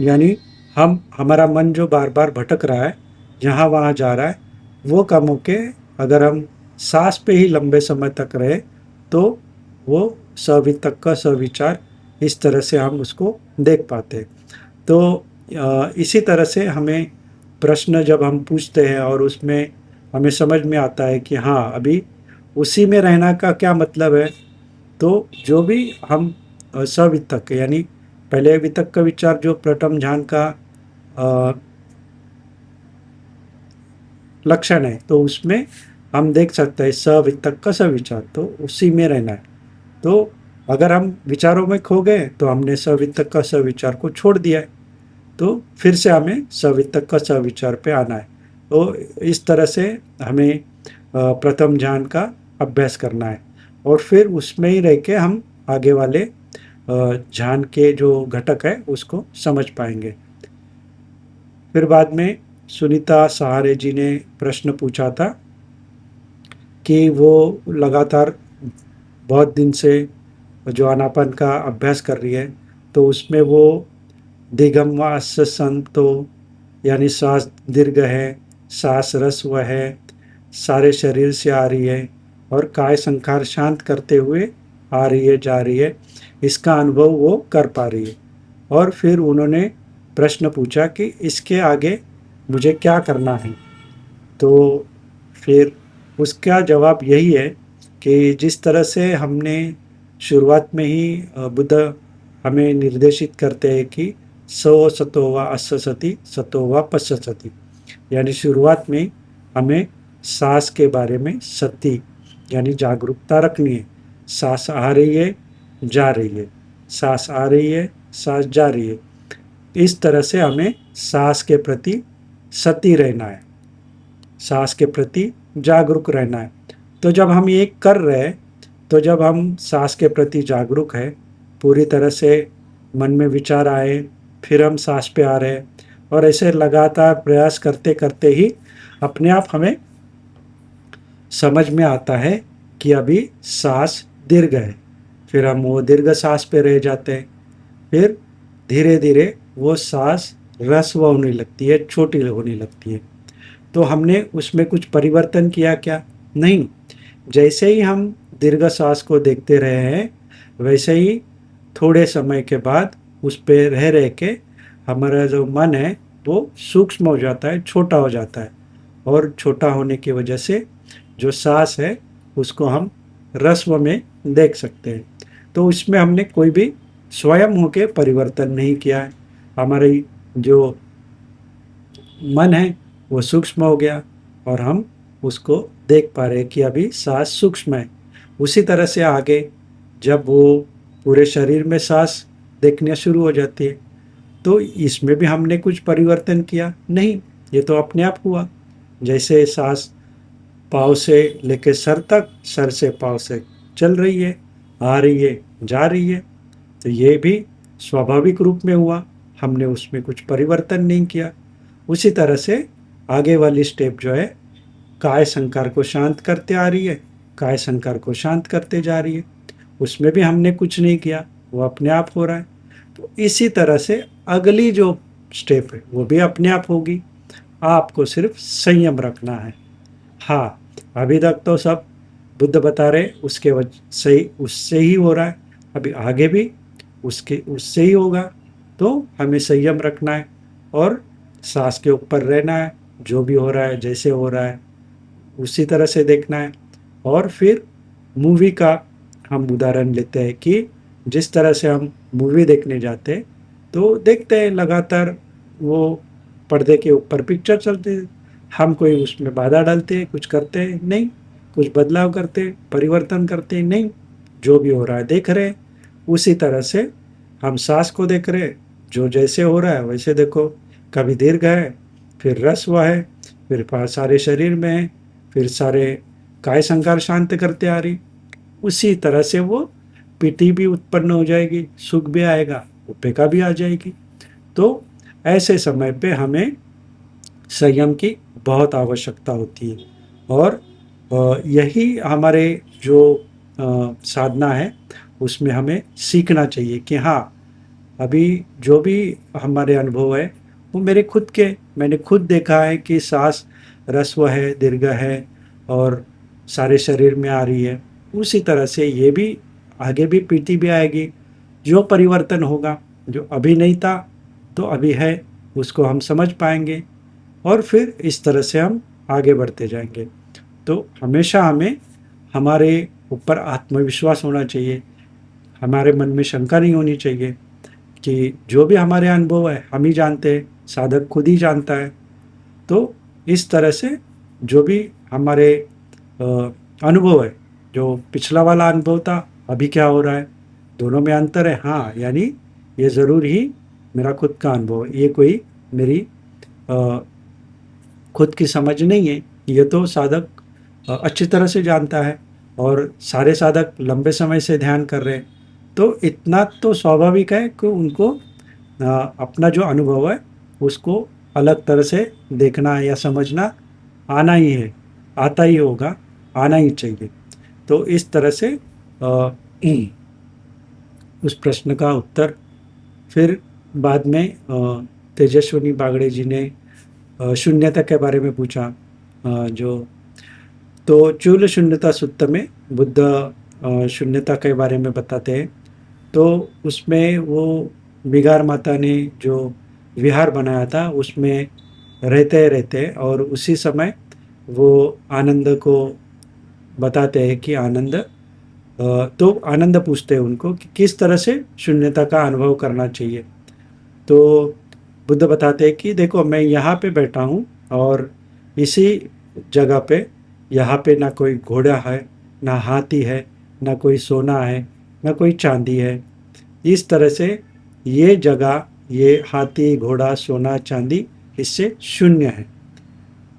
Speaker 1: यानी हम हमारा मन जो बार बार भटक रहा है, यहाँ वहाँ जा रहा है, वो कम होके अगर हम सांस पे ही लंबे समय तक रहे, तो वो सवितक्क सविचार, इस तरह से हम उसको देख पाते हैं। तो इसी तरह से हमें प्रश्न जब हम पूछते हैं और उसमें हमें समझ में आता है कि हाँ, अभी उसी में रहना का क्या मतलब है, तो जो भी हम सवितक्क, यानी पहले वितक्क विचार जो प्रथम ध्यान का अ, लक्षण है, तो उसमें हम देख सकते हैं सवितक्क सविचार, तो उसी में रहना है। तो अगर हम विचारों में खो गए, तो हमने सवितक्क सविचार को छोड़ दिया है, तो फिर से हमें सवितक्क सविचार पे आना है। तो इस तरह से हमें प्रथम ध्यान का अभ्यास करना है और फिर उसमें ही रह के हम आगे वाले ध्यान के जो घटक है उसको समझ पाएंगे। फिर बाद में सुनीता सहारे जी ने प्रश्न पूछा था कि वो लगातार बहुत दिन से जो आनापान का अभ्यास कर रही है, तो उसमें वो दिगम व संतो, यानी सांस दीर्घ है, सांस रस्व है, सारे शरीर से आ रही है और काय संखार शांत करते हुए आ रही है, जा रही है, इसका अनुभव वो कर पा रही है। और फिर उन्होंने प्रश्न पूछा कि इसके आगे मुझे क्या करना है? तो फिर उसका जवाब यही है कि जिस तरह से हमने शुरुआत में ही बुद्ध हमें निर्देशित करते हैं कि सो सतो व अससति सतो व पश्यसति, यानी शुरुआत में हमें सांस के बारे में सती यानी जागरूकता रखनी है। सांस आ रही है, जा रही है, सांस आ रही है, सांस जा रही है, इस तरह से हमें सांस के प्रति सती रहना है, सांस के प्रति जागरूक रहना है। तो जब हम ये कर रहे हैं, तो जब हम सांस के प्रति जागरूक है, पूरी तरह से मन में विचार आए, फिर हम सांस पे आ रहे हैं, और ऐसे लगातार प्रयास करते करते ही अपने आप हमें समझ में आता है कि अभी सांस दीर्घ है। फिर हम वो दीर्घ सांस पे रह जाते हैं। फिर धीरे धीरे वो सांस ह्रस्व होने लगती है, छोटी होने लगती है। तो हमने उसमें कुछ परिवर्तन किया क्या? नहीं। जैसे ही हम दीर्घ सांस को देखते रहे हैं, वैसे ही थोड़े समय के बाद उस पे रह रह के हमारा जो मन है वो सूक्ष्म हो जाता है, छोटा हो जाता है, और छोटा होने की वजह से जो सांस है उसको हम ह्रस्व में देख सकते हैं। तो इसमें हमने कोई भी स्वयं होके परिवर्तन नहीं किया है। हमारी जो मन है वो सूक्ष्म हो गया, और हम उसको देख पा रहे हैं कि अभी सांस सूक्ष्म है। उसी तरह से आगे जब वो पूरे शरीर में सांस देखने शुरू हो जाती है, तो इसमें भी हमने कुछ परिवर्तन किया नहीं, ये तो अपने आप हुआ। जैसे सांस पाँव से लेके सर तक, सर से पाँव से चल रही है, आ रही है, जा रही है, तो ये भी स्वाभाविक रूप में हुआ, हमने उसमें कुछ परिवर्तन नहीं किया। उसी तरह से आगे वाली स्टेप जो है, काय संकार को शांत करते आ रही है, काय संकार को शांत करते जा रही है, उसमें भी हमने कुछ नहीं किया, वो अपने आप हो रहा है। तो इसी तरह से अगली जो स्टेप है वो भी अपने आप होगी। आपको सिर्फ संयम रखना है। हाँ, अभी तक तो सब बुद्ध बता रहे उसके सही उससे ही हो रहा है, अभी आगे भी उससे ही होगा। तो हमें संयम रखना है और सांस के ऊपर रहना है, जो भी हो रहा है जैसे हो रहा है उसी तरह से देखना है। और फिर मूवी का हम उदाहरण लेते हैं कि जिस तरह से हम मूवी देखने जाते हैं, तो देखते हैं लगातार वो पर्दे के ऊपर पिक्चर चलते हैं, हम कोई उसमें बाधा डालते हैं, कुछ करते हैं नहीं, कुछ बदलाव करते हैं, परिवर्तन करते हैं नहीं, जो भी हो रहा है देख रहे हैं। उसी तरह से हम सांस को देख रहे हैं, जो जैसे हो रहा है वैसे देखो, कभी दीर्घ है, फिर ह्रस्व है, फिर सारे शरीर में है, फिर सारे काय संकार शांत करते आ रही। उसी तरह से वो पीति भी उत्पन्न हो जाएगी, सुख भी आएगा, उपेक्षा भी आ जाएगी। तो ऐसे समय पे हमें संयम की बहुत आवश्यकता होती है, और यही हमारे जो साधना है उसमें हमें सीखना चाहिए कि हाँ, अभी जो भी हमारे अनुभव है वो मेरे खुद के, मैंने खुद देखा है कि सांस ह्रस्व है, दीर्घ है, और सारे शरीर में आ रही है। उसी तरह से ये भी आगे भी पीती भी आएगी। जो परिवर्तन होगा, जो अभी नहीं था तो अभी है, उसको हम समझ पाएंगे, और फिर इस तरह से हम आगे बढ़ते जाएंगे। तो हमेशा हमें हमारे ऊपर आत्मविश्वास होना चाहिए, हमारे मन में शंका नहीं होनी चाहिए कि जो भी हमारे अनुभव है हम ही जानते हैं, साधक खुद ही जानता है। तो इस तरह से जो भी हमारे अनुभव है, जो पिछला वाला अनुभव था, अभी क्या हो रहा है, दोनों में अंतर है। हाँ, यानी ये ज़रूर ही मेरा खुद का अनुभव है, ये कोई मेरी अ, खुद की समझ नहीं है, ये तो साधक अच्छी तरह से जानता है, और सारे साधक लंबे समय से ध्यान कर रहे हैं। तो इतना तो स्वाभाविक है कि उनको अपना जो अनुभव है उसको अलग तरह से देखना या समझना आना ही है, आता ही होगा, आना ही चाहिए। तो इस तरह से अ, उस प्रश्न का उत्तर फिर बाद में तेजस्विनी बागड़े जी ने शून्यता के बारे में पूछा। जो तो चूल शून्यता सुत्त में बुद्ध शून्यता के बारे में बताते हैं। तो उसमें वो बिगार माता ने जो विहार बनाया था उसमें रहते रहते, और उसी समय वो आनंद को बताते हैं कि आनंद तो आनंद पूछते हैं उनको कि किस तरह से शून्यता का अनुभव करना चाहिए। तो बुद्ध बताते हैं कि देखो, मैं यहाँ पे बैठा हूँ, और इसी जगह पे, यहाँ पे ना कोई घोड़ा है, ना हाथी है, ना कोई सोना है, ना कोई चांदी है। इस तरह से ये जगह, ये हाथी, घोड़ा, सोना, चांदी इससे शून्य है।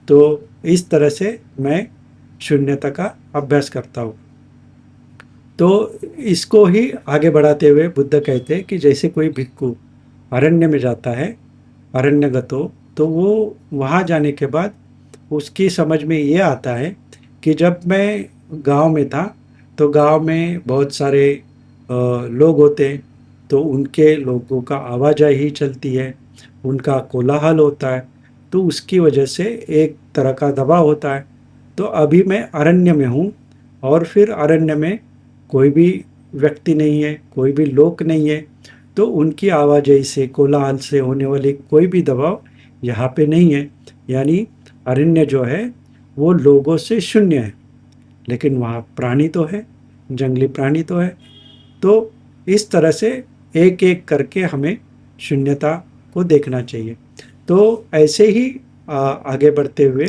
Speaker 1: तो इस तरह से मैं शून्यता का अभ्यास करता हूँ। तो इसको ही आगे बढ़ाते हुए बुद्ध कहते हैं कि जैसे कोई भिक्षु अरण्य में जाता है, अरण्यगतो, तो वो वहाँ जाने के बाद उसकी समझ में ये आता है कि जब मैं गांव में था तो गांव में बहुत सारे लोग होते हैं, तो उनके लोगों का आवाजाही चलती है, उनका कोलाहल होता है, तो उसकी वजह से एक तरह का दबाव होता है। तो अभी मैं अरण्य में हूँ और फिर अरण्य में कोई भी व्यक्ति नहीं है, कोई भी लोग नहीं है, तो उनकी आवाजाही से, कोलाहल से होने वाली कोई भी दबाव यहाँ पे नहीं है। यानी अरण्य जो है वो लोगों से शून्य है, लेकिन वहाँ प्राणी तो है, जंगली प्राणी तो है। तो इस तरह से एक एक करके हमें शून्यता को देखना चाहिए। तो ऐसे ही आगे बढ़ते हुए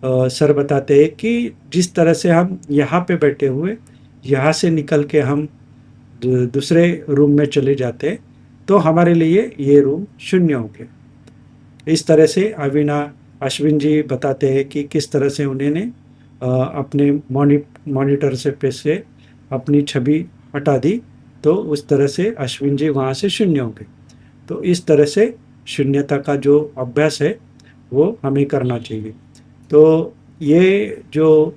Speaker 1: सर बताते हैं कि जिस तरह से हम यहाँ पे बैठे हुए, यहाँ से निकल के हम दूसरे रूम में चले जाते हैं, तो हमारे लिए ये रूम शून्य हो गया। इस तरह से अश्विन जी बताते हैं कि किस तरह से उन्होंने अपने मॉनिटर से अपनी छवि हटा दी, तो उस तरह से अश्विन जी वहाँ से शून्य हो गए। तो इस तरह से शून्यता का जो अभ्यास है वो हमें करना चाहिए। तो ये जो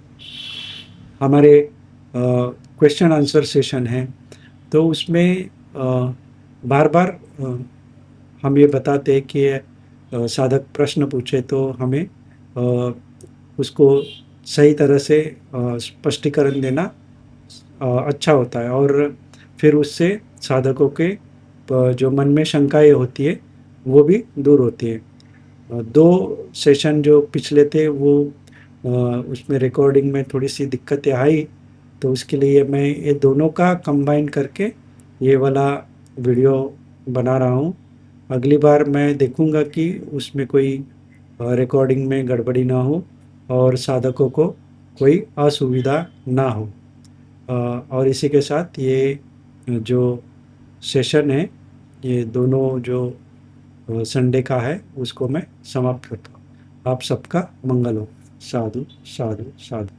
Speaker 1: हमारे क्वेश्चन आंसर सेशन है, तो उसमें बार बार हम ये बताते हैं कि साधक प्रश्न पूछे तो हमें उसको सही तरह से स्पष्टीकरण देना अच्छा होता है, और फिर उससे साधकों के जो मन में शंकाएँ होती है वो भी दूर होती है। 2 सेशन जो पिछले थे वो उसमें रिकॉर्डिंग में थोड़ी सी दिक्कतें आई, तो उसके लिए मैं ये दोनों का कंबाइन करके ये वाला वीडियो बना रहा हूँ। अगली बार मैं देखूँगा कि उसमें कोई रिकॉर्डिंग में गड़बड़ी ना हो और साधकों को कोई असुविधा ना हो। और इसी के साथ ये जो सेशन है, ये दोनों जो संडे का है, उसको मैं समाप्त करता हूँ। आप सबका मंगल हो। साधु साधु साधु।